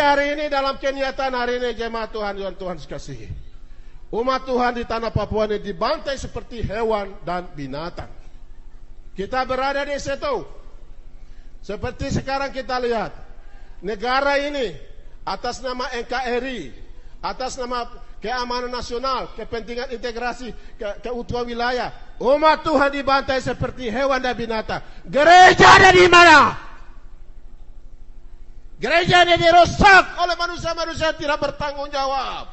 Hari ini dalam kenyataan hari ini jemaat Tuhan yang Tuhan kasihi, umat Tuhan di tanah Papua ini dibantai seperti hewan dan binatang. Kita berada di situ. Seperti sekarang kita lihat, negara ini atas nama NKRI, atas nama keamanan nasional, kepentingan integrasi, keutuhan wilayah, umat Tuhan dibantai seperti hewan dan binatang. Gereja ada di mana? Gereja ini dirusak oleh manusia-manusia yang tidak bertanggung jawab.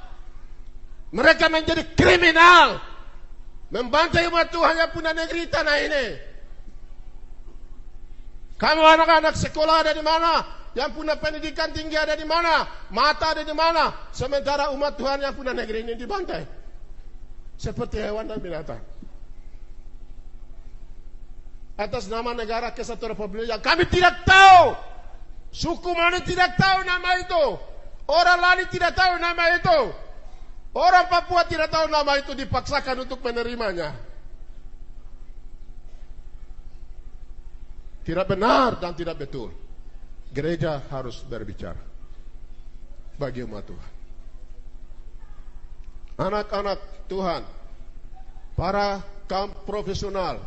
Mereka menjadi kriminal, membantai umat Tuhan yang punya negeri tanah ini. Kamu anak-anak sekolah ada di mana? Yang punya pendidikan tinggi ada di mana? Mata ada di mana? Sementara umat Tuhan yang punya negeri ini dibantai seperti hewan dan binatang. Atas nama negara kesatuan Republik yang kami tidak tahu. Suku mana tidak tahu nama itu. Orang lain tidak tahu nama itu. Orang Papua tidak tahu nama itu, dipaksakan untuk menerimanya. Tidak benar dan tidak betul. Gereja harus berbicara bagi umat Tuhan. Anak-anak Tuhan, para kaum profesional,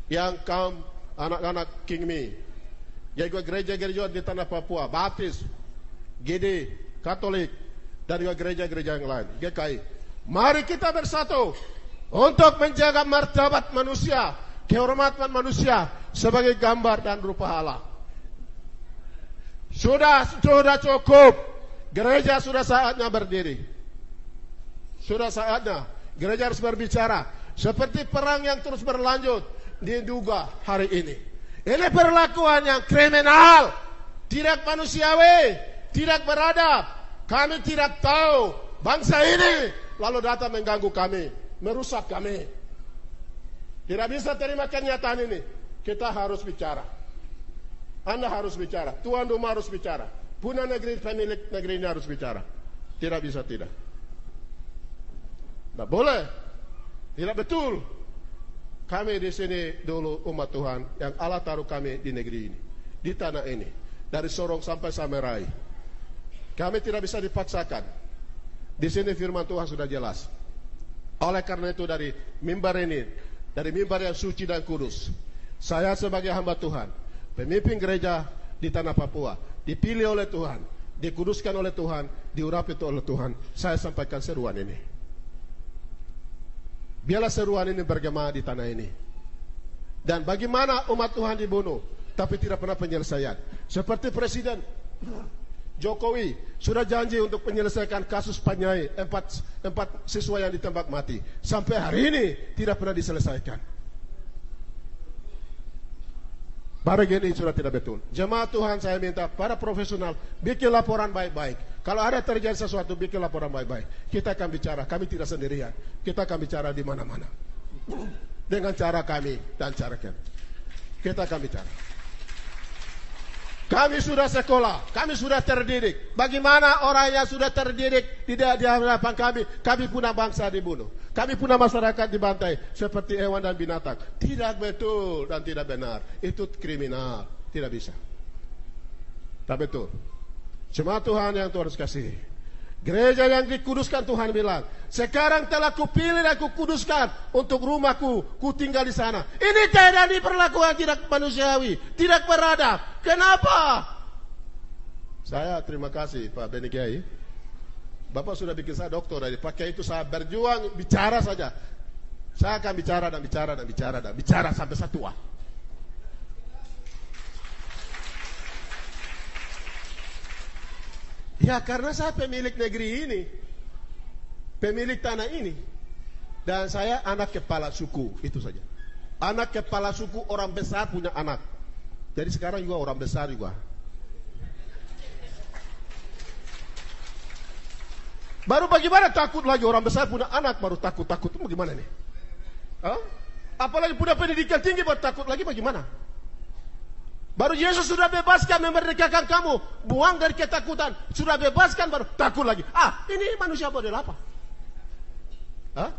yang kaum anak-anak King Mi, yaitu gereja-gereja di tanah Papua, Baptis, GD, Katolik, dan juga gereja-gereja yang lain, GKI. Mari kita bersatu untuk menjaga martabat manusia, kehormatan manusia sebagai gambar dan rupa Allah. Sudah cukup. Gereja sudah saatnya berdiri. Sudah saatnya gereja harus berbicara. Seperti perang yang terus berlanjut diduga hari ini. Ini perlakuan yang kriminal, tidak manusiawi, tidak beradab. Kami tidak tahu bangsa ini, lalu datang mengganggu kami, merusak kami. Tidak bisa terima kenyataan ini. Kita harus bicara. Anda harus bicara, tuan rumah harus bicara, punya negeri, pemilik negeri ini harus bicara. Tidak bisa tidak. Tidak boleh, tidak betul. Kami di sini dulu umat Tuhan yang Allah taruh kami di negeri ini, di tanah ini, dari Sorong sampai Samerai. Kami tidak bisa dipaksakan. Di sini firman Tuhan sudah jelas. Oleh karena itu dari mimbar ini, dari mimbar yang suci dan kudus, saya sebagai hamba Tuhan, pemimpin gereja di tanah Papua, dipilih oleh Tuhan, dikuduskan oleh Tuhan, diurapi oleh Tuhan, saya sampaikan seruan ini. Biarlah seruan ini bergema di tanah ini. Dan bagaimana umat Tuhan dibunuh, tapi tidak pernah penyelesaian. Seperti Presiden Jokowi sudah janji untuk menyelesaikan kasus Panyai, empat siswa yang ditembak mati. Sampai hari ini tidak pernah diselesaikan. Barang ini sudah tidak betul. Jemaat Tuhan, saya minta para profesional bikin laporan baik-baik. Kalau ada terjadi sesuatu, bikin laporan baik-baik. Kita akan bicara, kami tidak sendirian. Kita akan bicara di mana-mana. Dengan cara kami dan cara kami. Kita akan bicara. Kami sudah sekolah, kami sudah terdidik. Bagaimana orang yang sudah terdidik tidak di hadapan kami punya bangsa dibunuh. Kami punya masyarakat dibantai seperti hewan dan binatang. Tidak betul dan tidak benar. Itu kriminal, tidak bisa. Tak betul. Jemaat Tuhan yang Tuhan kasih. Gereja yang dikuduskan Tuhan bilang, sekarang telah kupilih dan kukuduskan untuk rumahku, ku tinggal di sana. Ini tidak diperlakukan tidak manusiawi, tidak beradab. Kenapa? Saya terima kasih Pak Beni Kiai. Bapak sudah bikin saya doktor, dari pakai itu saya berjuang bicara saja. Saya akan bicara dan bicara dan bicara dan bicara sampai saya tua. Ya karena saya pemilik negeri ini, pemilik tanah ini, dan saya anak kepala suku, itu saja. Anak kepala suku, orang besar punya anak. Jadi sekarang juga orang besar juga. Baru bagaimana takut lagi orang besar punya anak baru takut-takut itu bagaimana nih? Hah? Apalagi punya pendidikan tinggi baru takut lagi bagaimana? Baru Yesus sudah bebaskan, memerdekakan kamu, buang dari ketakutan, sudah bebaskan baru takut lagi. Ah, ini manusia model apa? Hah?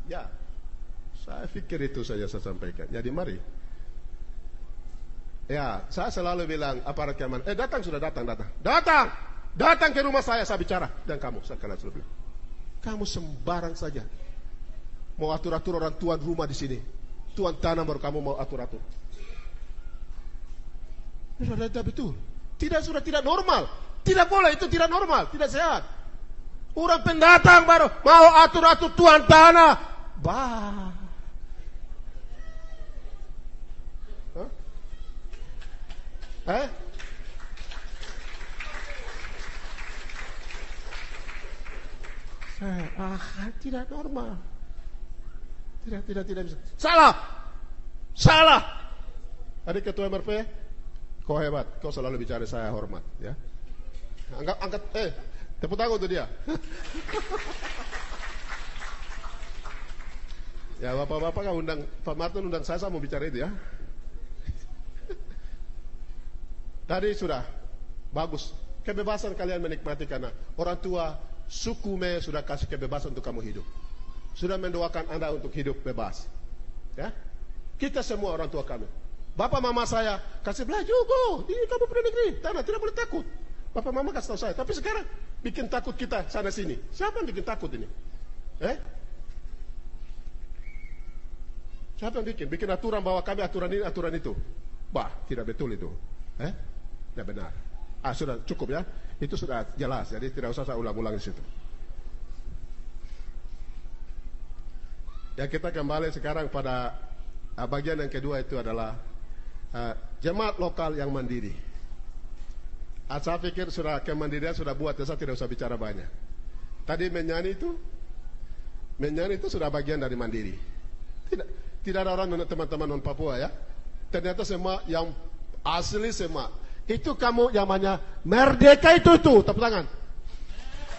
Ya, saya pikir itu saja saya sampaikan. Jadi mari Ya, saya selalu bilang aparat keamanan, datang sudah datang ke rumah saya bicara dan kamu, saya selalu bilang, kamu sembarang saja mau atur-atur orang tuan rumah di sini, tuan tanah baru kamu mau atur-atur. Sudah betul, sudah tidak normal, tidak boleh, itu tidak normal, tidak sehat. Orang pendatang baru mau atur-atur tuan tanah, bah. Tidak normal. Tidak bisa. Salah. Adik ketua MRP, kau hebat. Kau selalu bicara saya hormat, ya. Angkat, tepuk tangan untuk dia. Ya, bapak-bapak kan undang Pak Martin, undang saya mau bicara itu, ya. Tadi sudah bagus, kebebasan kalian menikmati karena orang tua suku Me sudah kasih kebebasan untuk kamu hidup, sudah mendoakan Anda untuk hidup bebas, ya. Kita semua orang tua kami, bapak mama saya kasih belajar, ini kamu pergi negeri, tanah tidak boleh takut. Bapak mama kasih tahu saya, tapi sekarang bikin takut kita sana sini. Siapa yang bikin takut ini? Siapa yang bikin aturan bahwa kami aturan ini aturan itu? Bah, tidak betul itu. Tidak benar. Sudah cukup, ya. Itu sudah jelas, jadi tidak usah saya ulang-ulang di situ. Ya, kita kembali sekarang pada bagian yang kedua, itu adalah jemaat lokal yang mandiri. Saya pikir sudah kemandirian sudah buat, ya, saya tidak usah bicara banyak. Tadi menyanyi itu sudah bagian dari mandiri. Tidak ada orang teman-teman non Papua, ya. Ternyata semua yang asli semua. Itu kamu yang namanya merdeka itu, tepuk tangan.